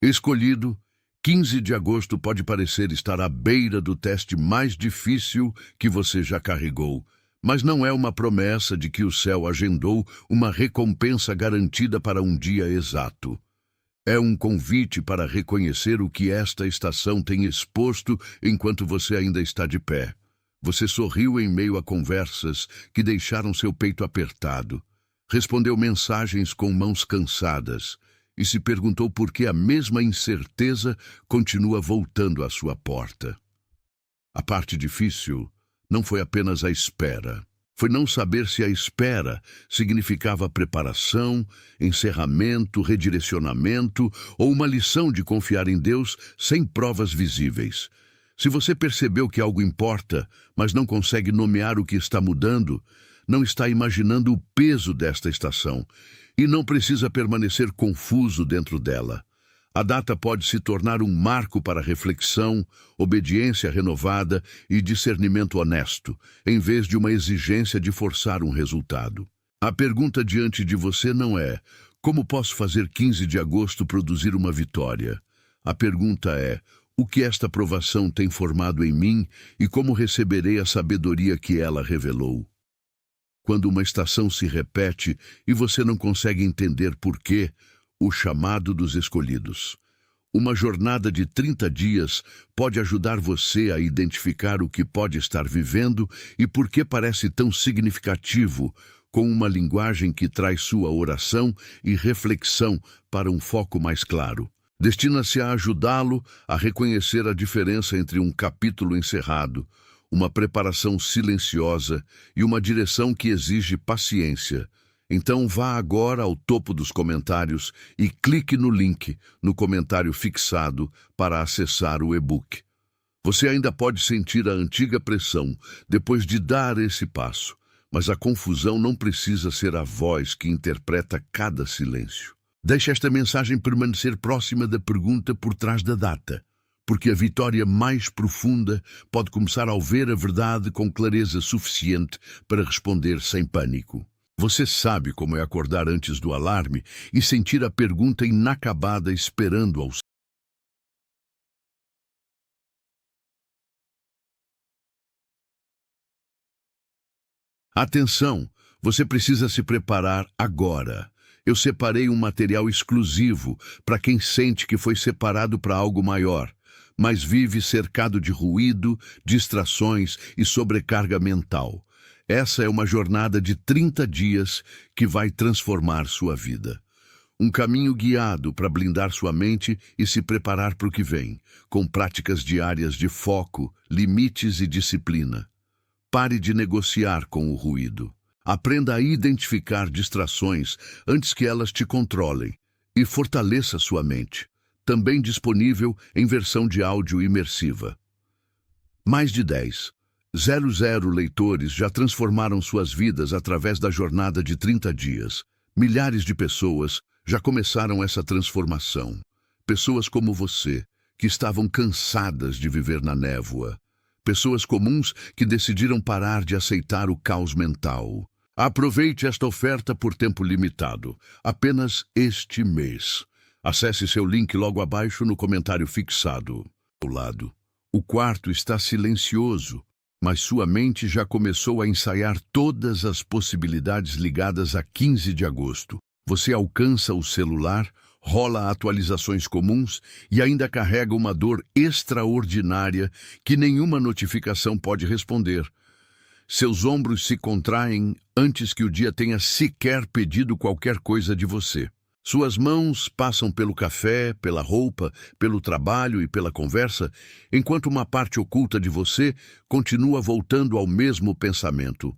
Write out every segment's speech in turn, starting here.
Escolhido, 15 de agosto pode parecer estar à beira do teste mais difícil que você já carregou, mas não é uma promessa de que o céu agendou uma recompensa garantida para um dia exato. É um convite para reconhecer o que esta estação tem exposto enquanto você ainda está de pé. Você sorriu em meio a conversas que deixaram seu peito apertado, respondeu mensagens com mãos cansadas e se perguntou por que a mesma incerteza continua voltando à sua porta. A parte difícil não foi apenas a espera. Foi não saber se a espera significava preparação, encerramento, redirecionamento ou uma lição de confiar em Deus sem provas visíveis. Se você percebeu que algo importa, mas não consegue nomear o que está mudando, não está imaginando o peso desta estação e não precisa permanecer confuso dentro dela. A data pode se tornar um marco para reflexão, obediência renovada e discernimento honesto, em vez de uma exigência de forçar um resultado. A pergunta diante de você não é: como posso fazer 15 de agosto produzir uma vitória? A pergunta é: o que esta provação tem formado em mim e como receberei a sabedoria que ela revelou? Quando uma estação se repete e você não consegue entender por quê, o chamado dos escolhidos. Uma jornada de 30 dias pode ajudar você a identificar o que pode estar vivendo e por que parece tão significativo, com uma linguagem que traz sua oração e reflexão para um foco mais claro. Destina-se a ajudá-lo a reconhecer a diferença entre um capítulo encerrado, uma preparação silenciosa e uma direção que exige paciência. Então vá agora ao topo dos comentários e clique no link no comentário fixado para acessar o e-book. Você ainda pode sentir a antiga pressão depois de dar esse passo, mas a confusão não precisa ser a voz que interpreta cada silêncio. Deixe esta mensagem permanecer próxima da pergunta por trás da data, porque a vitória mais profunda pode começar ao ver a verdade com clareza suficiente para responder sem pânico. Você sabe como é acordar antes do alarme e sentir a pergunta inacabada esperando ao Atenção, você precisa se preparar agora. Eu separei um material exclusivo para quem sente que foi separado para algo maior, mas vive cercado de ruído, distrações e sobrecarga mental. Essa é uma jornada de 30 dias que vai transformar sua vida. Um caminho guiado para blindar sua mente e se preparar para o que vem, com práticas diárias de foco, limites e disciplina. Pare de negociar com o ruído. Aprenda a identificar distrações antes que elas te controlem e fortaleça sua mente. Também disponível em versão de áudio imersiva. Mais de 10,000 leitores já transformaram suas vidas através da jornada de 30 dias. Milhares de pessoas já começaram essa transformação. Pessoas como você, que estavam cansadas de viver na névoa. Pessoas comuns que decidiram parar de aceitar o caos mental. Aproveite esta oferta por tempo limitado, apenas este mês. Acesse seu link logo abaixo no comentário fixado. Ao lado. O quarto está silencioso, mas sua mente já começou a ensaiar todas as possibilidades ligadas a 15 de agosto. Você alcança o celular, rola atualizações comuns e ainda carrega uma dor extraordinária que nenhuma notificação pode responder. Seus ombros se contraem antes que o dia tenha sequer pedido qualquer coisa de você. Suas mãos passam pelo café, pela roupa, pelo trabalho e pela conversa, enquanto uma parte oculta de você continua voltando ao mesmo pensamento.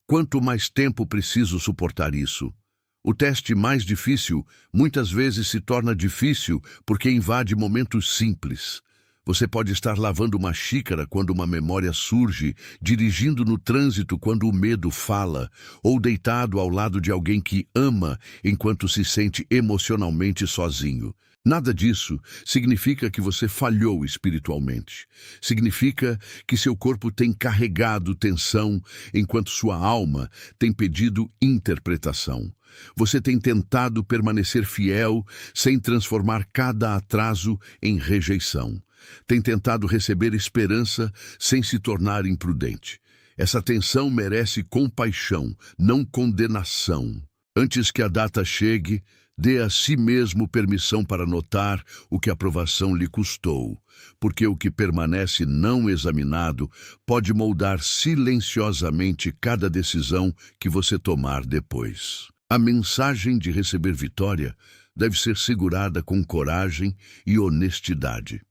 Quanto mais tempo preciso suportar isso? O teste mais difícil muitas vezes se torna difícil porque invade momentos simples. Você pode estar lavando uma xícara quando uma memória surge, dirigindo no trânsito quando o medo fala, ou deitado ao lado de alguém que ama enquanto se sente emocionalmente sozinho. Nada disso significa que você falhou espiritualmente. Significa que seu corpo tem carregado tensão, enquanto sua alma tem pedido interpretação. Você tem tentado permanecer fiel sem transformar cada atraso em rejeição. Tem tentado receber esperança sem se tornar imprudente. Essa tensão merece compaixão, não condenação. Antes que a data chegue, dê a si mesmo permissão para notar o que a aprovação lhe custou, porque o que permanece não examinado pode moldar silenciosamente cada decisão que você tomar depois. A mensagem de receber vitória deve ser segurada com coragem e honestidade.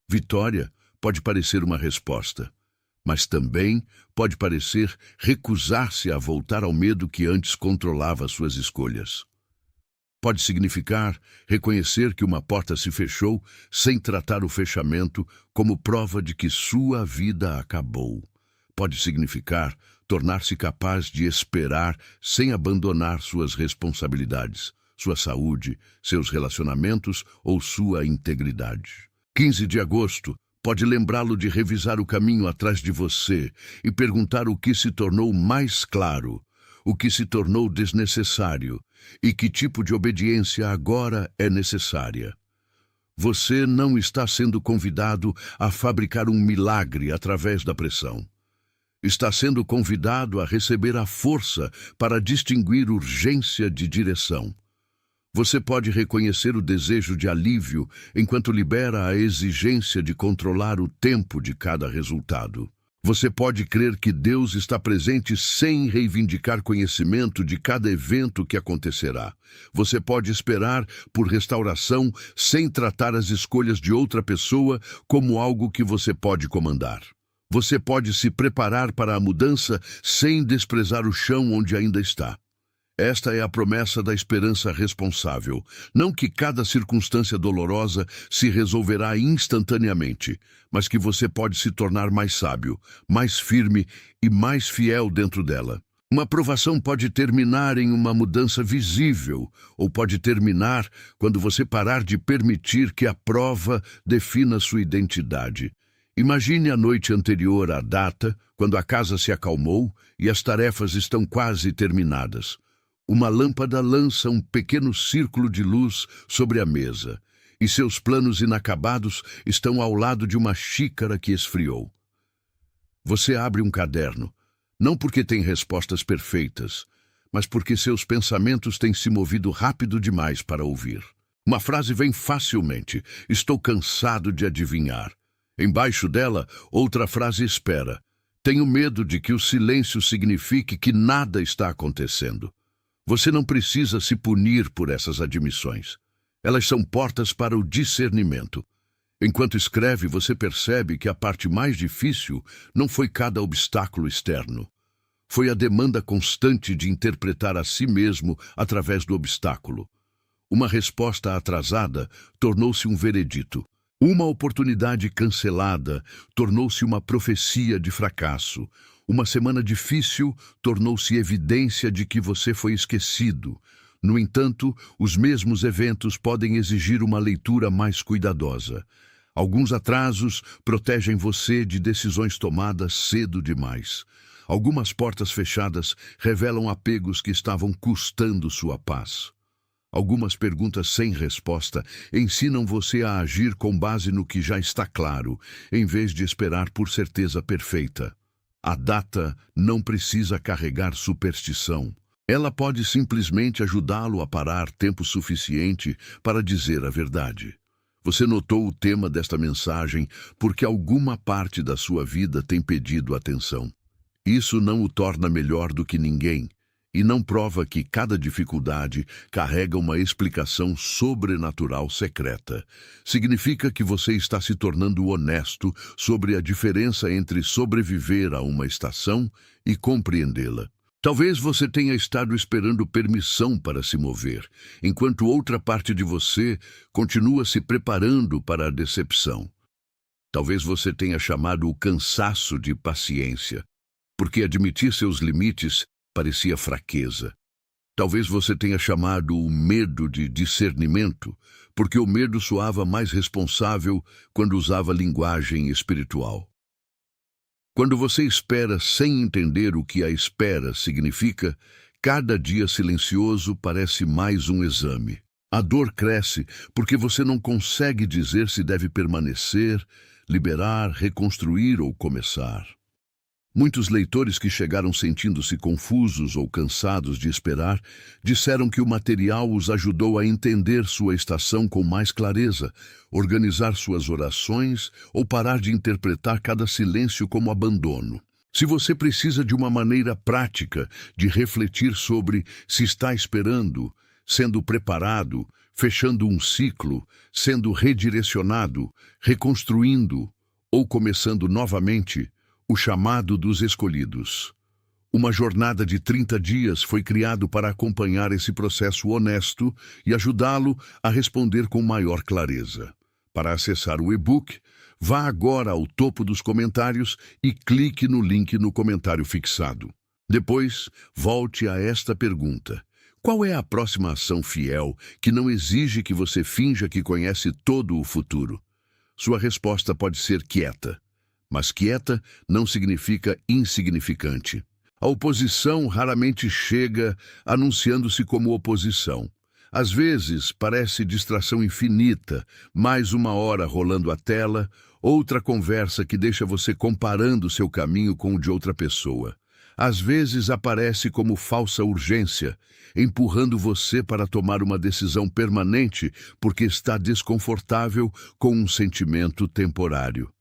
Vitória pode parecer uma resposta, mas também pode parecer recusar-se a voltar ao medo que antes controlava suas escolhas. Pode significar reconhecer que uma porta se fechou sem tratar o fechamento como prova de que sua vida acabou. Pode significar tornar-se capaz de esperar sem abandonar suas responsabilidades, sua saúde, seus relacionamentos ou sua integridade. 15 de agosto pode lembrá-lo de revisar o caminho atrás de você e perguntar o que se tornou mais claro, o que se tornou desnecessário e que tipo de obediência agora é necessária. Você não está sendo convidado a fabricar um milagre através da pressão. Está sendo convidado a receber a força para distinguir urgência de direção. Você pode reconhecer o desejo de alívio enquanto libera a exigência de controlar o tempo de cada resultado. Você pode crer que Deus está presente sem reivindicar conhecimento de cada evento que acontecerá. Você pode esperar por restauração sem tratar as escolhas de outra pessoa como algo que você pode comandar. Você pode se preparar para a mudança sem desprezar o chão onde ainda está. Esta é a promessa da esperança responsável. Não que cada circunstância dolorosa se resolverá instantaneamente, mas que você pode se tornar mais sábio, mais firme e mais fiel dentro dela. Uma provação pode terminar em uma mudança visível, ou pode terminar quando você parar de permitir que a prova defina sua identidade. Imagine a noite anterior à data, quando a casa se acalmou e as tarefas estão quase terminadas. Uma lâmpada lança um pequeno círculo de luz sobre a mesa, e seus planos inacabados estão ao lado de uma xícara que esfriou. Você abre um caderno, não porque tem respostas perfeitas, mas porque seus pensamentos têm se movido rápido demais para ouvir. Uma frase vem facilmente: estou cansado de adivinhar. Embaixo dela, outra frase espera: tenho medo de que o silêncio signifique que nada está acontecendo. Você não precisa se punir por essas admissões. Elas são portas para o discernimento. Enquanto escreve, você percebe que a parte mais difícil não foi cada obstáculo externo. Foi a demanda constante de interpretar a si mesmo através do obstáculo. Uma resposta atrasada tornou-se um veredito. Uma oportunidade cancelada tornou-se uma profecia de fracasso. Uma semana difícil tornou-se evidência de que você foi esquecido. No entanto, os mesmos eventos podem exigir uma leitura mais cuidadosa. Alguns atrasos protegem você de decisões tomadas cedo demais. Algumas portas fechadas revelam apegos que estavam custando sua paz. Algumas perguntas sem resposta ensinam você a agir com base no que já está claro, em vez de esperar por certeza perfeita. A data não precisa carregar superstição. Ela pode simplesmente ajudá-lo a parar tempo suficiente para dizer a verdade. Você notou o tema desta mensagem porque alguma parte da sua vida tem pedido atenção. Isso não o torna melhor do que ninguém e não prova que cada dificuldade carrega uma explicação sobrenatural secreta. Significa que você está se tornando honesto sobre a diferença entre sobreviver a uma estação e compreendê-la. Talvez você tenha estado esperando permissão para se mover, enquanto outra parte de você continua se preparando para a decepção. Talvez você tenha chamado o cansaço de paciência, porque admitir seus limites parecia fraqueza. Talvez você tenha chamado o medo de discernimento, porque o medo soava mais responsável quando usava linguagem espiritual. Quando você espera sem entender o que a espera significa, cada dia silencioso parece mais um exame. A dor cresce porque você não consegue dizer se deve permanecer, liberar, reconstruir ou começar. Muitos leitores que chegaram sentindo-se confusos ou cansados de esperar disseram que o material os ajudou a entender sua estação com mais clareza, organizar suas orações ou parar de interpretar cada silêncio como abandono. Se você precisa de uma maneira prática de refletir sobre se está esperando, sendo preparado, fechando um ciclo, sendo redirecionado, reconstruindo ou começando novamente, o chamado dos escolhidos. Uma jornada de 30 dias foi criado para acompanhar esse processo honesto e ajudá-lo a responder com maior clareza. Para acessar o e-book, vá agora ao topo dos comentários e clique no link no comentário fixado. Depois, volte a esta pergunta. Qual é a próxima ação fiel que não exige que você finja que conhece todo o futuro? Sua resposta pode ser quieta. Mas quieta não significa insignificante. A oposição raramente chega anunciando-se como oposição. Às vezes, parece distração infinita, mais uma hora rolando a tela, outra conversa que deixa você comparando seu caminho com o de outra pessoa. Às vezes aparece como falsa urgência, empurrando você para tomar uma decisão permanente porque está desconfortável com um sentimento temporário.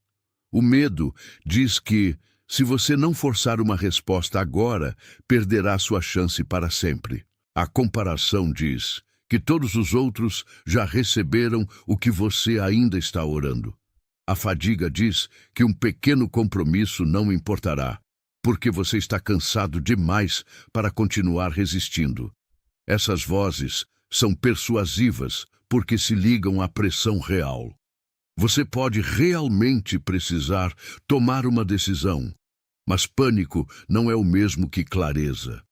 O medo diz que, se você não forçar uma resposta agora, perderá sua chance para sempre. A comparação diz que todos os outros já receberam o que você ainda está orando. A fadiga diz que um pequeno compromisso não importará, porque você está cansado demais para continuar resistindo. Essas vozes são persuasivas porque se ligam à pressão real. Você pode realmente precisar tomar uma decisão, mas pânico não é o mesmo que clareza.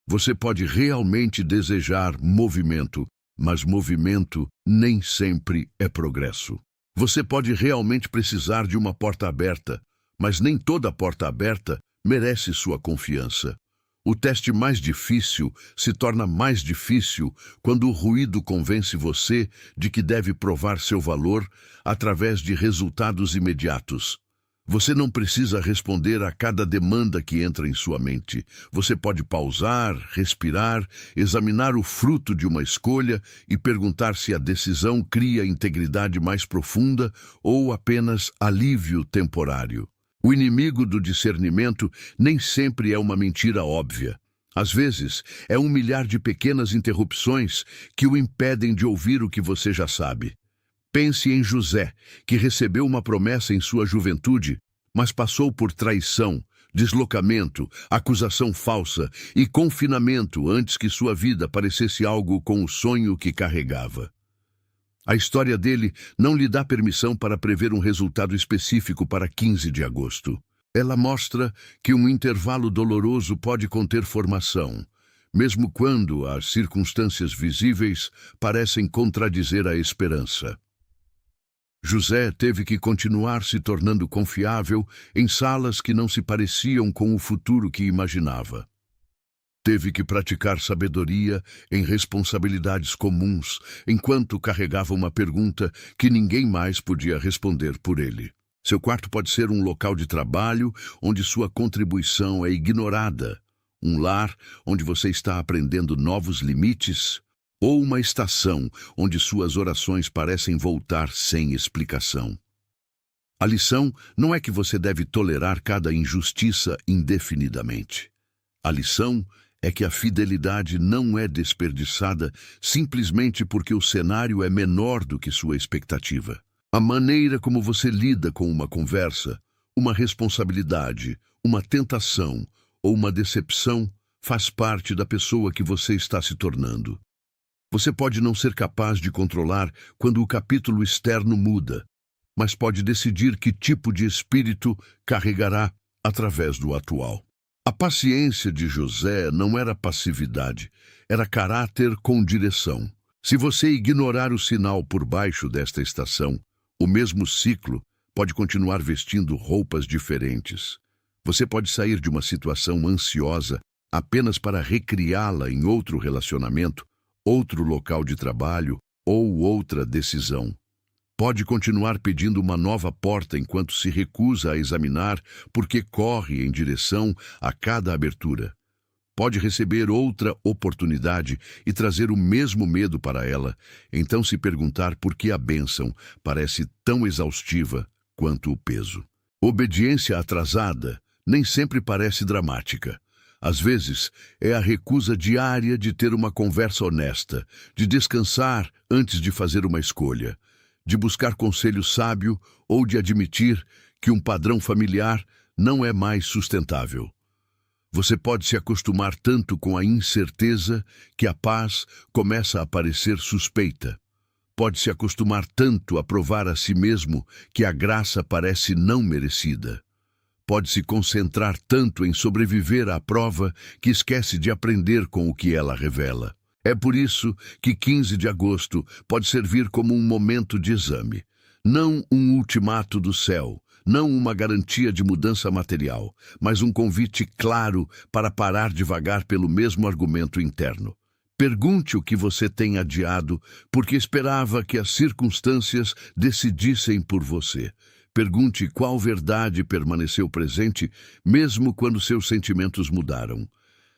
Você pode realmente desejar movimento, mas movimento nem sempre é progresso. Você pode realmente precisar de uma porta aberta, mas nem toda porta aberta merece sua confiança. O teste mais difícil se torna mais difícil quando o ruído convence você de que deve provar seu valor através de resultados imediatos. Você não precisa responder a cada demanda que entra em sua mente. Você pode pausar, respirar, examinar o fruto de uma escolha e perguntar se a decisão cria integridade mais profunda ou apenas alívio temporário. O inimigo do discernimento nem sempre é uma mentira óbvia. Às vezes, é um milhar de pequenas interrupções que o impedem de ouvir o que você já sabe. Pense em José, que recebeu uma promessa em sua juventude, mas passou por traição, deslocamento, acusação falsa e confinamento antes que sua vida parecesse algo com o sonho que carregava. A história dele não lhe dá permissão para prever um resultado específico para 15 de agosto. Ela mostra que um intervalo doloroso pode conter formação, mesmo quando as circunstâncias visíveis parecem contradizer a esperança. José teve que continuar se tornando confiável em salas que não se pareciam com o futuro que imaginava. Teve que praticar sabedoria em responsabilidades comuns, enquanto carregava uma pergunta que ninguém mais podia responder por ele. Seu quarto pode ser um local de trabalho onde sua contribuição é ignorada, um lar onde você está aprendendo novos limites, ou uma estação onde suas orações parecem voltar sem explicação. A lição não é que você deve tolerar cada injustiça indefinidamente. A lição é que a fidelidade não é desperdiçada simplesmente porque o cenário é menor do que sua expectativa. A maneira como você lida com uma conversa, uma responsabilidade, uma tentação ou uma decepção faz parte da pessoa que você está se tornando. Você pode não ser capaz de controlar quando o capítulo externo muda, mas pode decidir que tipo de espírito carregará através do atual. A paciência de José não era passividade, era caráter com direção. Se você ignorar o sinal por baixo desta estação, o mesmo ciclo pode continuar vestindo roupas diferentes. Você pode sair de uma situação ansiosa apenas para recriá-la em outro relacionamento, outro local de trabalho ou outra decisão. Pode continuar pedindo uma nova porta enquanto se recusa a examinar porque corre em direção a cada abertura. Pode receber outra oportunidade e trazer o mesmo medo para ela, então se perguntar por que a bênção parece tão exaustiva quanto o peso. Obediência atrasada nem sempre parece dramática. Às vezes, é a recusa diária de ter uma conversa honesta, de descansar antes de fazer uma escolha, de buscar conselho sábio ou de admitir que um padrão familiar não é mais sustentável. Você pode se acostumar tanto com a incerteza que a paz começa a parecer suspeita. Pode se acostumar tanto a provar a si mesmo que a graça parece não merecida. Pode se concentrar tanto em sobreviver à prova que esquece de aprender com o que ela revela. É por isso que 15 de agosto pode servir como um momento de exame. Não um ultimato do céu, não uma garantia de mudança material, mas um convite claro para parar de vagar pelo mesmo argumento interno. Pergunte o que você tem adiado porque esperava que as circunstâncias decidissem por você. Pergunte qual verdade permaneceu presente, mesmo quando seus sentimentos mudaram.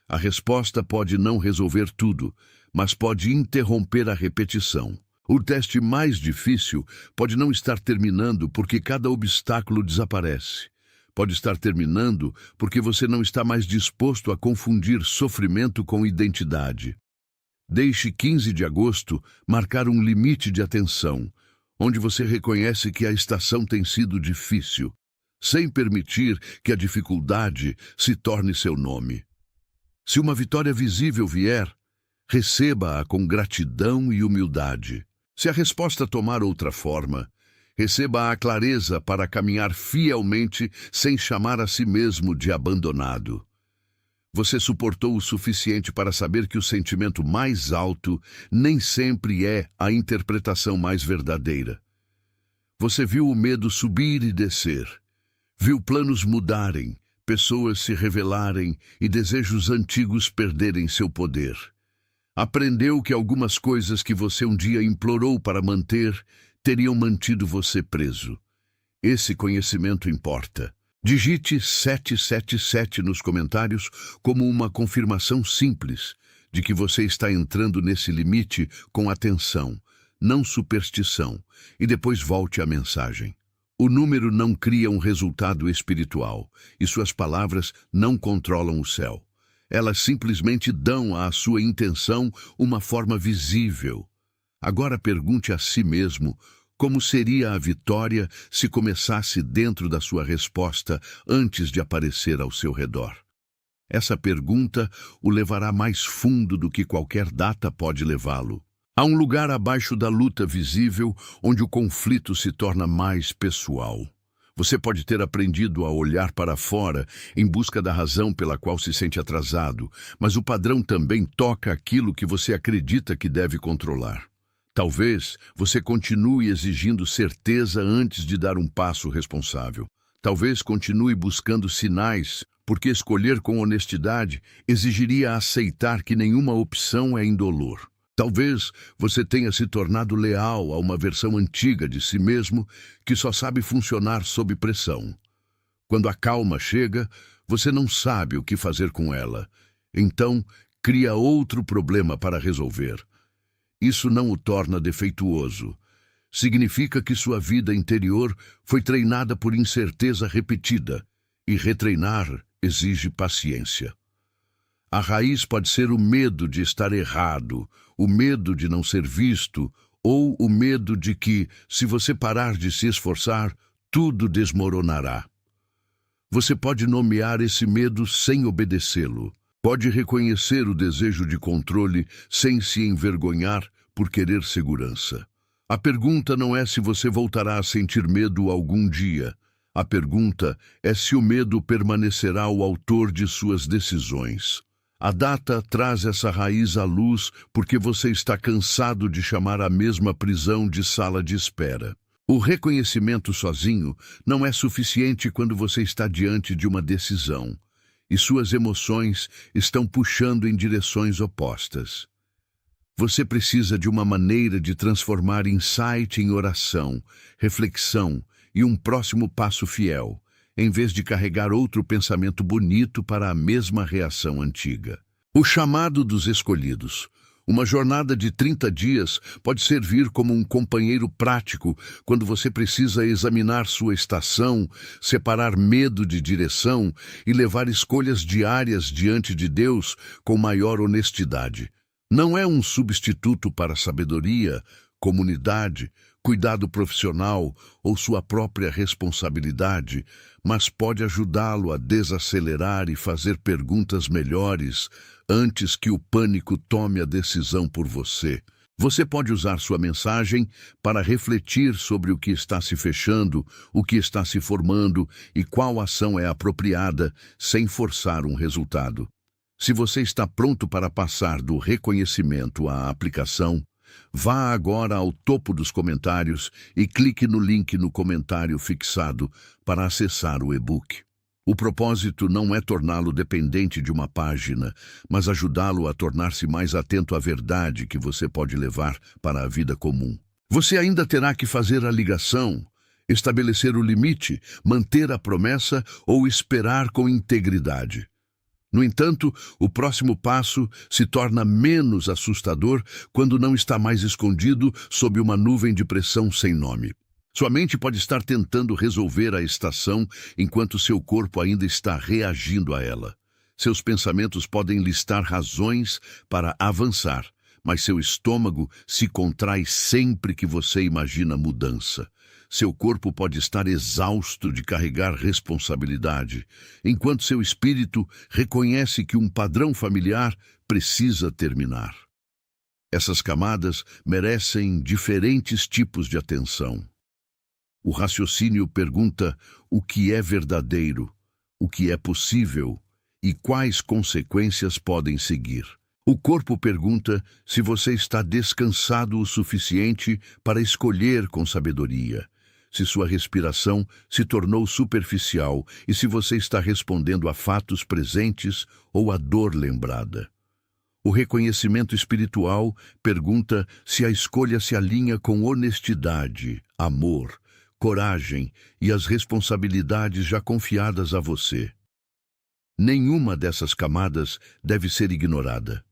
A resposta pode não resolver tudo, mas pode interromper a repetição. O teste mais difícil pode não estar terminando porque cada obstáculo desaparece. Pode estar terminando porque você não está mais disposto a confundir sofrimento com identidade. Deixe 15 de agosto marcar um limite de atenção, onde você reconhece que a estação tem sido difícil, sem permitir que a dificuldade se torne seu nome. Se uma vitória visível vier, receba-a com gratidão e humildade. Se a resposta tomar outra forma, receba a clareza para caminhar fielmente sem chamar a si mesmo de abandonado. Você suportou o suficiente para saber que o sentimento mais alto nem sempre é a interpretação mais verdadeira. Você viu o medo subir e descer, viu planos mudarem, pessoas se revelarem e desejos antigos perderem seu poder. Aprendeu que algumas coisas que você um dia implorou para manter teriam mantido você preso. Esse conhecimento importa. Digite 777 nos comentários como uma confirmação simples de que você está entrando nesse limite com atenção, não superstição, e depois volte à mensagem. O número não cria um resultado espiritual e suas palavras não controlam o céu. Elas simplesmente dão à sua intenção uma forma visível. Agora pergunte a si mesmo como seria a vitória se começasse dentro da sua resposta antes de aparecer ao seu redor. Essa pergunta o levará mais fundo do que qualquer data pode levá-lo. Há um lugar abaixo da luta visível onde o conflito se torna mais pessoal. Você pode ter aprendido a olhar para fora em busca da razão pela qual se sente atrasado, mas o padrão também toca aquilo que você acredita que deve controlar. Talvez você continue exigindo certeza antes de dar um passo responsável. Talvez continue buscando sinais, porque escolher com honestidade exigiria aceitar que nenhuma opção é indolor. Talvez você tenha se tornado leal a uma versão antiga de si mesmo que só sabe funcionar sob pressão. Quando a calma chega, você não sabe o que fazer com ela. Então, cria outro problema para resolver. Isso não o torna defeituoso. Significa que sua vida interior foi treinada por incerteza repetida, e retreinar exige paciência. A raiz pode ser o medo de estar errado, o medo de não ser visto, ou o medo de que, se você parar de se esforçar, tudo desmoronará. Você pode nomear esse medo sem obedecê-lo. Pode reconhecer o desejo de controle sem se envergonhar por querer segurança. A pergunta não é se você voltará a sentir medo algum dia. A pergunta é se o medo permanecerá o autor de suas decisões. A data traz essa raiz à luz porque você está cansado de chamar a mesma prisão de sala de espera. O reconhecimento sozinho não é suficiente quando você está diante de uma decisão e suas emoções estão puxando em direções opostas. Você precisa de uma maneira de transformar insight em oração, reflexão e um próximo passo fiel, em vez de carregar outro pensamento bonito para a mesma reação antiga. O chamado dos escolhidos. Uma jornada de 30 dias pode servir como um companheiro prático quando você precisa examinar sua estação, separar medo de direção e levar escolhas diárias diante de Deus com maior honestidade. Não é um substituto para sabedoria, comunidade, cuidado profissional ou sua própria responsabilidade, mas pode ajudá-lo a desacelerar e fazer perguntas melhores antes que o pânico tome a decisão por você. Você pode usar sua mensagem para refletir sobre o que está se fechando, o que está se formando e qual ação é apropriada, sem forçar um resultado. Se você está pronto para passar do reconhecimento à aplicação, vá agora ao topo dos comentários e clique no link no comentário fixado para acessar o e-book. O propósito não é torná-lo dependente de uma página, mas ajudá-lo a tornar-se mais atento à verdade que você pode levar para a vida comum. Você ainda terá que fazer a ligação, estabelecer o limite, manter a promessa ou esperar com integridade. No entanto, o próximo passo se torna menos assustador quando não está mais escondido sob uma nuvem de pressão sem nome. Sua mente pode estar tentando resolver a estação enquanto seu corpo ainda está reagindo a ela. Seus pensamentos podem listar razões para avançar, mas seu estômago se contrai sempre que você imagina mudança. Seu corpo pode estar exausto de carregar responsabilidade, enquanto seu espírito reconhece que um padrão familiar precisa terminar. Essas camadas merecem diferentes tipos de atenção. O raciocínio pergunta o que é verdadeiro, o que é possível e quais consequências podem seguir. O corpo pergunta se você está descansado o suficiente para escolher com sabedoria, se sua respiração se tornou superficial e se você está respondendo a fatos presentes ou a dor lembrada. O reconhecimento espiritual pergunta se a escolha se alinha com honestidade, amor, coragem e as responsabilidades já confiadas a você. Nenhuma dessas camadas deve ser ignorada.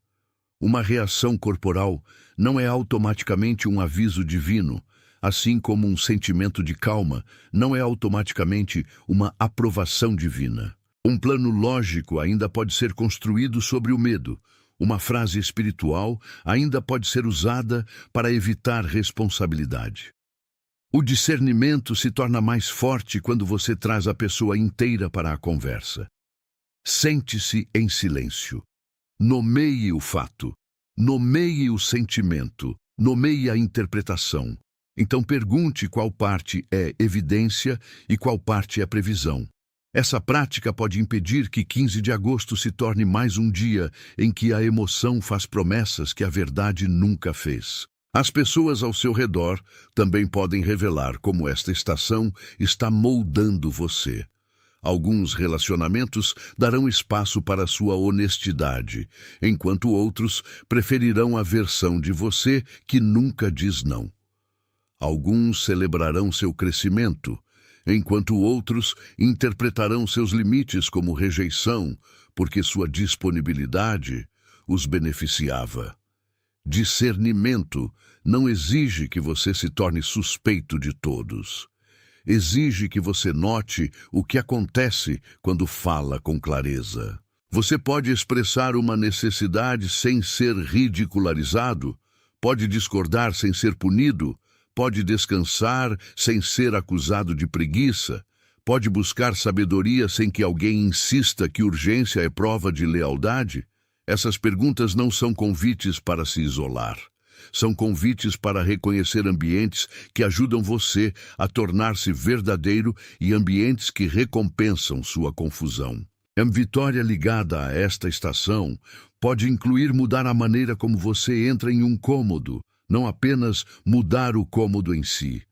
Uma reação corporal não é automaticamente um aviso divino, assim como um sentimento de calma não é automaticamente uma aprovação divina. Um plano lógico ainda pode ser construído sobre o medo. Uma frase espiritual ainda pode ser usada para evitar responsabilidade. O discernimento se torna mais forte quando você traz a pessoa inteira para a conversa. Sente-se em silêncio. Nomeie o fato. Nomeie o sentimento. Nomeie a interpretação. Então pergunte qual parte é evidência e qual parte é previsão. Essa prática pode impedir que 15 de agosto se torne mais um dia em que a emoção faz promessas que a verdade nunca fez. As pessoas ao seu redor também podem revelar como esta estação está moldando você. Alguns relacionamentos darão espaço para sua honestidade, enquanto outros preferirão a versão de você que nunca diz não. Alguns celebrarão seu crescimento, enquanto outros interpretarão seus limites como rejeição, porque sua disponibilidade os beneficiava. Discernimento não exige que você se torne suspeito de todos. Exige que você note o que acontece quando fala com clareza. Você pode expressar uma necessidade sem ser ridicularizado, pode discordar sem ser punido, pode descansar sem ser acusado de preguiça, pode buscar sabedoria sem que alguém insista que urgência é prova de lealdade. Essas perguntas não são convites para se isolar. São convites para reconhecer ambientes que ajudam você a tornar-se verdadeiro e ambientes que recompensam sua confusão. A vitória ligada a esta estação pode incluir mudar a maneira como você entra em um cômodo, não apenas mudar o cômodo em si.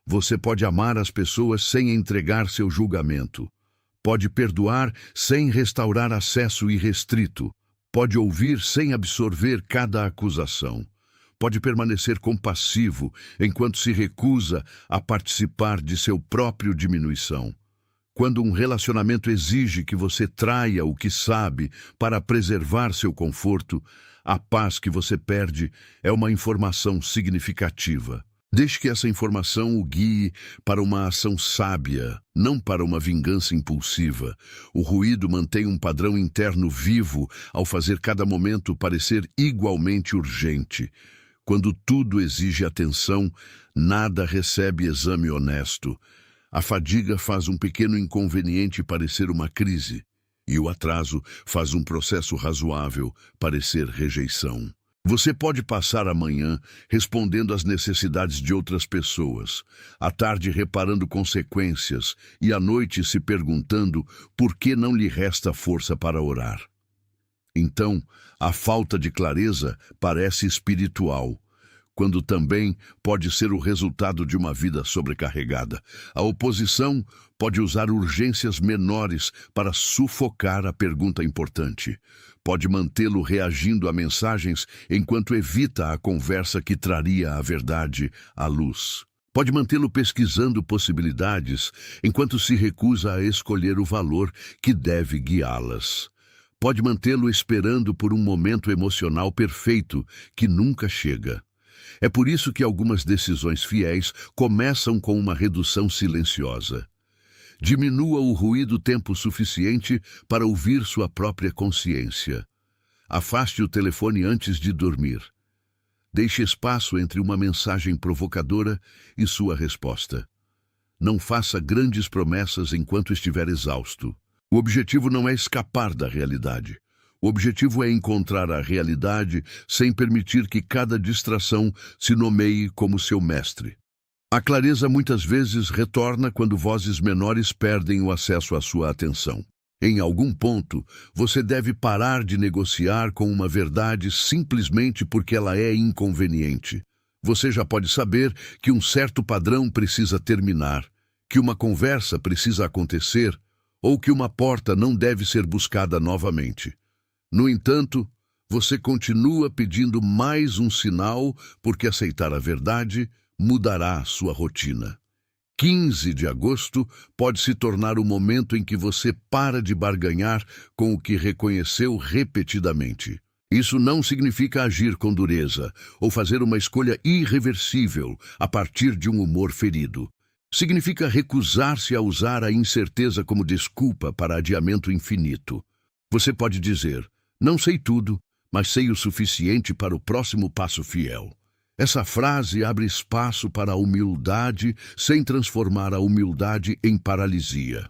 Você pode amar as pessoas sem entregar seu julgamento. Pode perdoar sem restaurar acesso irrestrito. Pode ouvir sem absorver cada acusação. Pode permanecer compassivo enquanto se recusa a participar de seu próprio diminuição. Quando um relacionamento exige que você traia o que sabe para preservar seu conforto, a paz que você perde é uma informação significativa. Deixe que essa informação o guie para uma ação sábia, não para uma vingança impulsiva. O ruído mantém um padrão interno vivo ao fazer cada momento parecer igualmente urgente. Quando tudo exige atenção, nada recebe exame honesto. A fadiga faz um pequeno inconveniente parecer uma crise, e o atraso faz um processo razoável parecer rejeição. Você pode passar a manhã respondendo às necessidades de outras pessoas, à tarde reparando consequências e à noite se perguntando por que não lhe resta força para orar. Então, a falta de clareza parece espiritual, quando também pode ser o resultado de uma vida sobrecarregada. A oposição pode usar urgências menores para sufocar a pergunta importante. Pode mantê-lo reagindo a mensagens enquanto evita a conversa que traria a verdade à luz. Pode mantê-lo pesquisando possibilidades enquanto se recusa a escolher o valor que deve guiá-las. Pode mantê-lo esperando por um momento emocional perfeito que nunca chega. É por isso que algumas decisões fiéis começam com uma redução silenciosa. Diminua o ruído tempo suficiente para ouvir sua própria consciência. Afaste o telefone antes de dormir. Deixe espaço entre uma mensagem provocadora e sua resposta. Não faça grandes promessas enquanto estiver exausto. O objetivo não é escapar da realidade. O objetivo é encontrar a realidade sem permitir que cada distração se nomeie como seu mestre. A clareza muitas vezes retorna quando vozes menores perdem o acesso à sua atenção. Em algum ponto, você deve parar de negociar com uma verdade simplesmente porque ela é inconveniente. Você já pode saber que um certo padrão precisa terminar, que uma conversa precisa acontecer ou que uma porta não deve ser buscada novamente. No entanto, você continua pedindo mais um sinal porque aceitar a verdade mudará sua rotina. 15 de agosto pode se tornar o momento em que você para de barganhar com o que reconheceu repetidamente. Isso não significa agir com dureza ou fazer uma escolha irreversível a partir de um humor ferido. Significa recusar-se a usar a incerteza como desculpa para adiamento infinito. Você pode dizer: não sei tudo, mas sei o suficiente para o próximo passo fiel. Essa frase abre espaço para a humildade sem transformar a humildade em paralisia.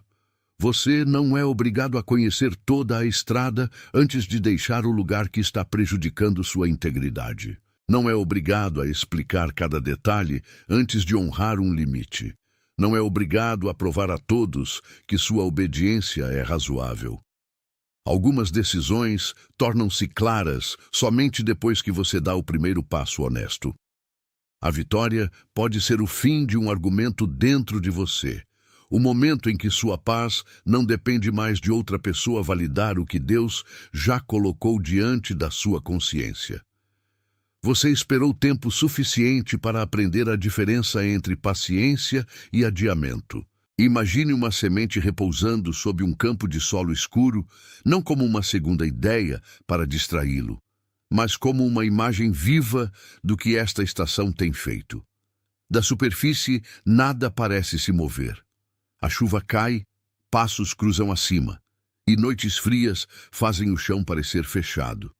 Você não é obrigado a conhecer toda a estrada antes de deixar o lugar que está prejudicando sua integridade. Não é obrigado a explicar cada detalhe antes de honrar um limite. Não é obrigado a provar a todos que sua obediência é razoável. Algumas decisões tornam-se claras somente depois que você dá o primeiro passo honesto. A vitória pode ser o fim de um argumento dentro de você, o momento em que sua paz não depende mais de outra pessoa validar o que Deus já colocou diante da sua consciência. Você esperou tempo suficiente para aprender a diferença entre paciência e adiamento. Imagine uma semente repousando sob um campo de solo escuro, não como uma segunda ideia para distraí-lo, mas como uma imagem viva do que esta estação tem feito. Da superfície, nada parece se mover. A chuva cai, passos cruzam acima, e noites frias fazem o chão parecer fechado.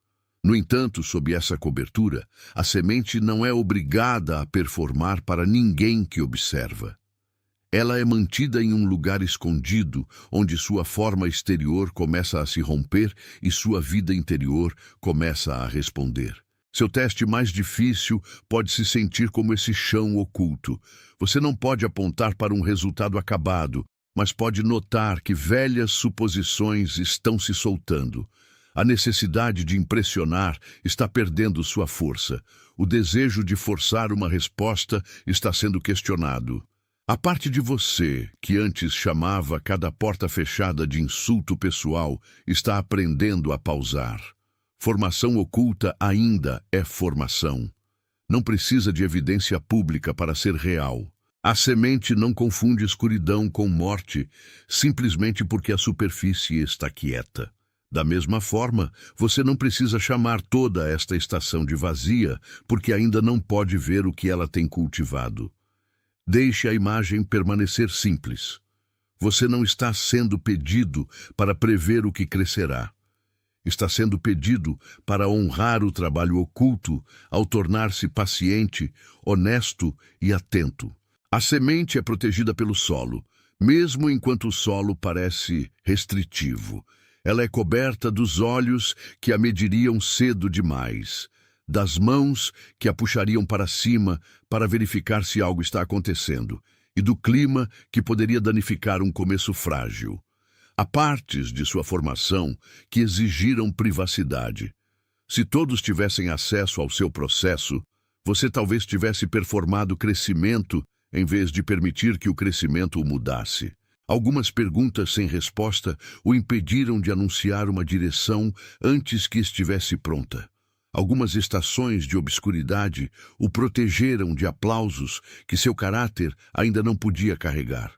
No entanto, sob essa cobertura, a semente não é obrigada a performar para ninguém que observa. Ela é mantida em um lugar escondido, onde sua forma exterior começa a se romper e sua vida interior começa a responder. Seu teste mais difícil pode se sentir como esse chão oculto. Você não pode apontar para um resultado acabado, mas pode notar que velhas suposições estão se soltando. A necessidade de impressionar está perdendo sua força. O desejo de forçar uma resposta está sendo questionado. A parte de você, que antes chamava cada porta fechada de insulto pessoal, está aprendendo a pausar. Formação oculta ainda é formação. Não precisa de evidência pública para ser real. A semente não confunde escuridão com morte, simplesmente porque a superfície está quieta. Da mesma forma, você não precisa chamar toda esta estação de vazia, porque ainda não pode ver o que ela tem cultivado. Deixe a imagem permanecer simples. Você não está sendo pedido para prever o que crescerá. Está sendo pedido para honrar o trabalho oculto ao tornar-se paciente, honesto e atento. A semente é protegida pelo solo, mesmo enquanto o solo parece restritivo. Ela é coberta dos olhos que a mediriam cedo demais, das mãos que a puxariam para cima para verificar se algo está acontecendo, e do clima que poderia danificar um começo frágil. Há partes de sua formação que exigiram privacidade. Se todos tivessem acesso ao seu processo, você talvez tivesse performado crescimento em vez de permitir que o crescimento o mudasse. Algumas perguntas sem resposta o impediram de anunciar uma direção antes que estivesse pronta. Algumas estações de obscuridade o protegeram de aplausos que seu caráter ainda não podia carregar.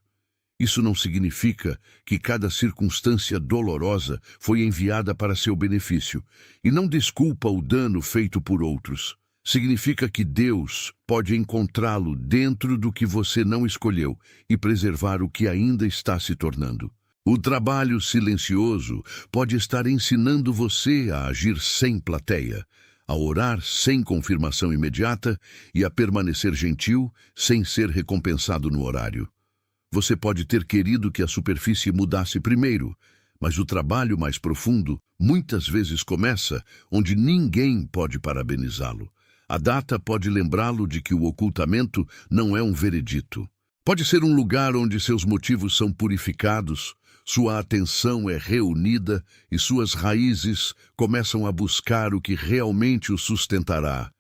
Isso não significa que cada circunstância dolorosa foi enviada para seu benefício, e não desculpa o dano feito por outros. Significa que Deus pode encontrá-lo dentro do que você não escolheu e preservar o que ainda está se tornando. O trabalho silencioso pode estar ensinando você a agir sem plateia, a orar sem confirmação imediata e a permanecer gentil sem ser recompensado no horário. Você pode ter querido que a superfície mudasse primeiro, mas o trabalho mais profundo muitas vezes começa onde ninguém pode parabenizá-lo. A data pode lembrá-lo de que o ocultamento não é um veredito. Pode ser um lugar onde seus motivos são purificados, sua atenção é reunida e suas raízes começam a buscar o que realmente o sustentará,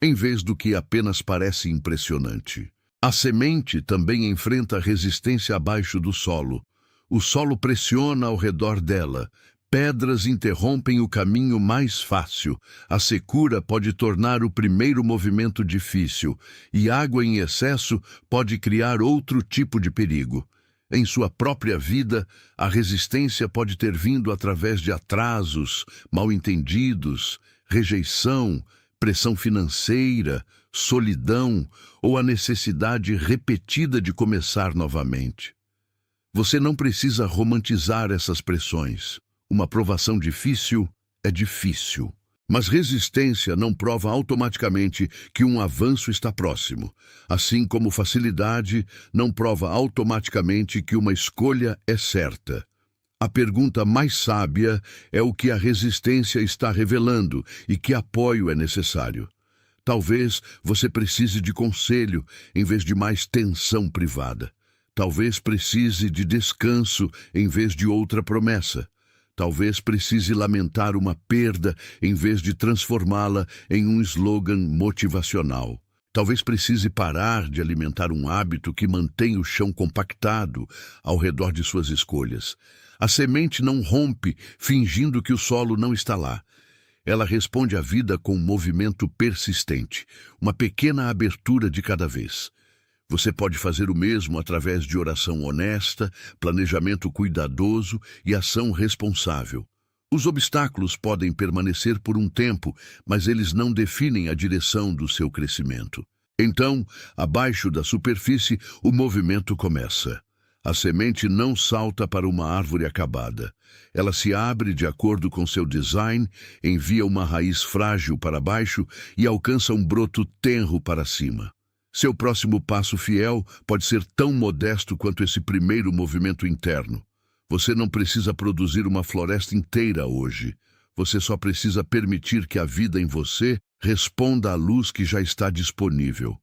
em vez do que apenas parece impressionante. A semente também enfrenta resistência abaixo do solo. O solo pressiona ao redor dela. Pedras interrompem o caminho mais fácil, a secura pode tornar o primeiro movimento difícil, e água em excesso pode criar outro tipo de perigo. Em sua própria vida, a resistência pode ter vindo através de atrasos, mal-entendidos, rejeição, pressão financeira, solidão ou a necessidade repetida de começar novamente. Você não precisa romantizar essas pressões. Uma provação difícil é difícil, mas resistência não prova automaticamente que um avanço está próximo, assim como facilidade não prova automaticamente que uma escolha é certa. A pergunta mais sábia é o que a resistência está revelando e que apoio é necessário. Talvez você precise de conselho em vez de mais tensão privada. Talvez precise de descanso em vez de outra promessa. Talvez precise lamentar uma perda em vez de transformá-la em um slogan motivacional. Talvez precise parar de alimentar um hábito que mantém o chão compactado ao redor de suas escolhas. A semente não rompe fingindo que o solo não está lá. Ela responde à vida com um movimento persistente, uma pequena abertura de cada vez. Você pode fazer o mesmo através de oração honesta, planejamento cuidadoso e ação responsável. Os obstáculos podem permanecer por um tempo, mas eles não definem a direção do seu crescimento. Então, abaixo da superfície, o movimento começa. A semente não salta para uma árvore acabada. Ela se abre de acordo com seu design, envia uma raiz frágil para baixo e alcança um broto tenro para cima. Seu próximo passo fiel pode ser tão modesto quanto esse primeiro movimento interno. Você não precisa produzir uma floresta inteira hoje. Você só precisa permitir que a vida em você responda à luz que já está disponível.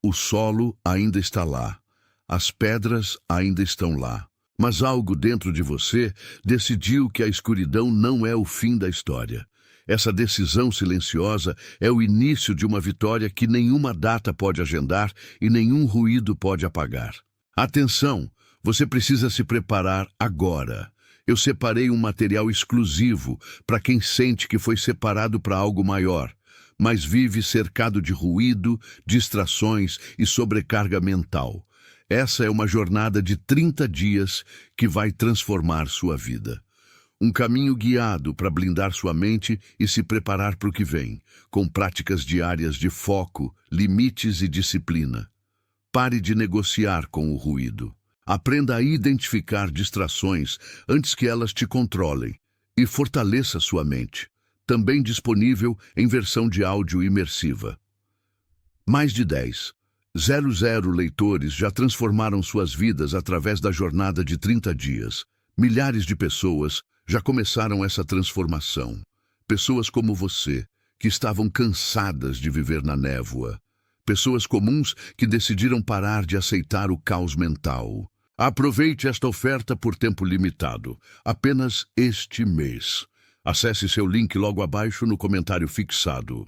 O solo ainda está lá. As pedras ainda estão lá. Mas algo dentro de você decidiu que a escuridão não é o fim da história. Essa decisão silenciosa é o início de uma vitória que nenhuma data pode agendar e nenhum ruído pode apagar. Atenção! Você precisa se preparar agora. Eu separei um material exclusivo para quem sente que foi separado para algo maior, mas vive cercado de ruído, distrações e sobrecarga mental. Essa é uma jornada de 30 dias que vai transformar sua vida. Um caminho guiado para blindar sua mente e se preparar para o que vem, com práticas diárias de foco, limites e disciplina. Pare de negociar com o ruído. Aprenda a identificar distrações antes que elas te controlem e fortaleça sua mente. Também disponível em versão de áudio imersiva. Mais de 10,00 leitores já transformaram suas vidas através da jornada de 30 dias. Milhares de pessoas já começaram essa transformação. Pessoas como você, que estavam cansadas de viver na névoa. Pessoas comuns que decidiram parar de aceitar o caos mental. Aproveite esta oferta por tempo limitado, apenas este mês. Acesse seu link logo abaixo no comentário fixado.